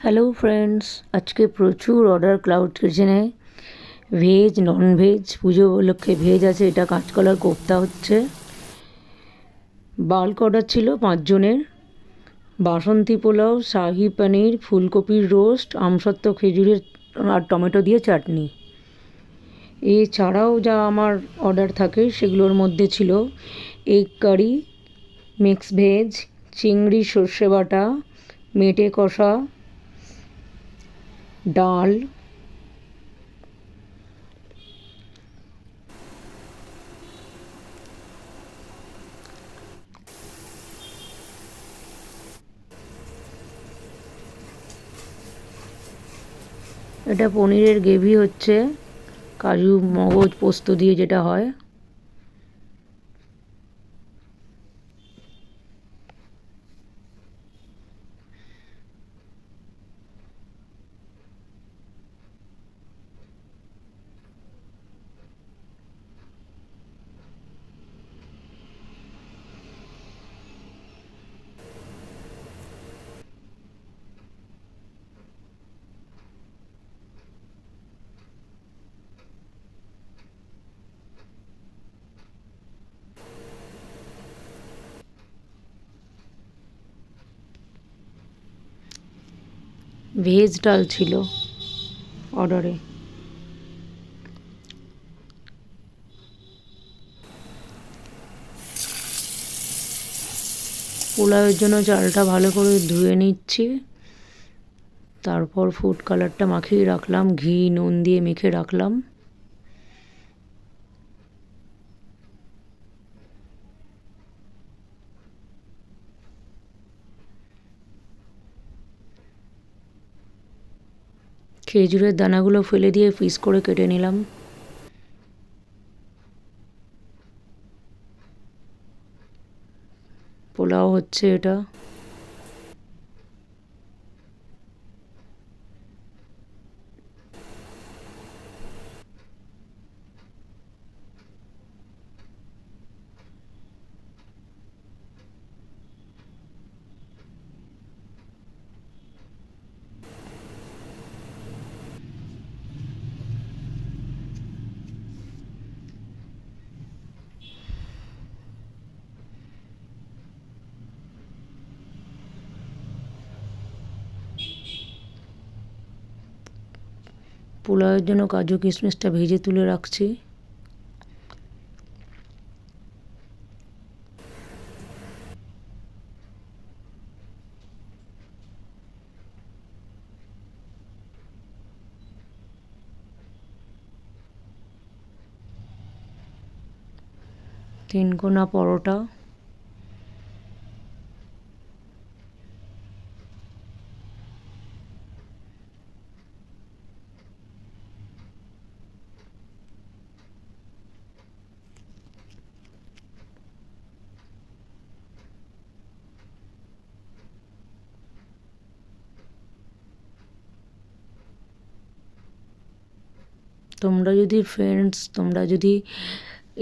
Hello friends, আজকে প্রচুর order cloud কিচেনে। ভেজ নন ভেজ পুজো উপলক্ষে ভেজ আছে, এটা কাঁচকলার কোপ্তা হচ্ছে। বাল্ক অর্ডার ছিল 5 জনের। বাসন্তী পোলাও, শাহি পনির, ফুলকপির রোস্ট, আমসত্ত্ব খেজুরের আর টমেটো দিয়ে চাটনি। এছাড়াও যা আমার অর্ডার থাকে সেগুলোর মধ্যে ছিল এগ কারি, মিক্স ভেজ, চিংড়ি সর্ষে বাটা, মেটে কষা, ডাল, এটা পনিরের গ্রেভি হচ্ছে, কাজু মগজ পোস্ত দিয়ে যেটা হয়। ভেজ ডাল ছিল অর্ডারে। পোলাওয়ের জন্য চালটা ভালো করে ধুয়ে নিচ্ছি, তারপর ফুড কালারটা মাখিয়ে রাখলাম, ঘি নুন দিয়ে মেখে রাখলাম। খেজুরের দানাগুলো ফেলে দিয়ে পিস করে কেটে নিলাম। পোলাও হচ্ছে এটা। পোলাওয়ের জন্য কাজু কিশমিশটা ভেজে তুলে রাখছি। তিনকোনা পরোটা, তোমরা যদি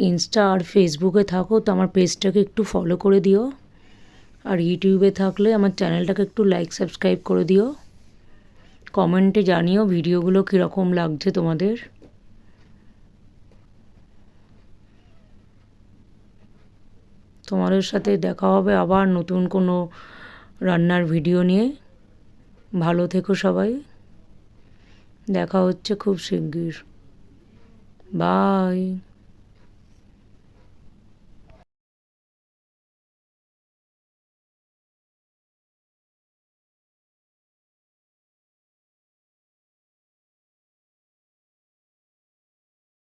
ইনস্টা আর ফেসবুকে থাকো তো আমার পেজটাকে একটু ফলো করে দিও, আর ইউটিউবে থাকলে আমার চ্যানেলটাকে একটু লাইক সাবস্ক্রাইব করে দিও। কমেন্টে জানিও ভিডিওগুলো কীরকম লাগছে তোমাদের। তোমাদের সাথে দেখা হবে আবার নতুন কোনো রান্নার ভিডিও নিয়ে। ভালো থেকো সবাই, দেখা হচ্ছে খুব শিগগির। বাই।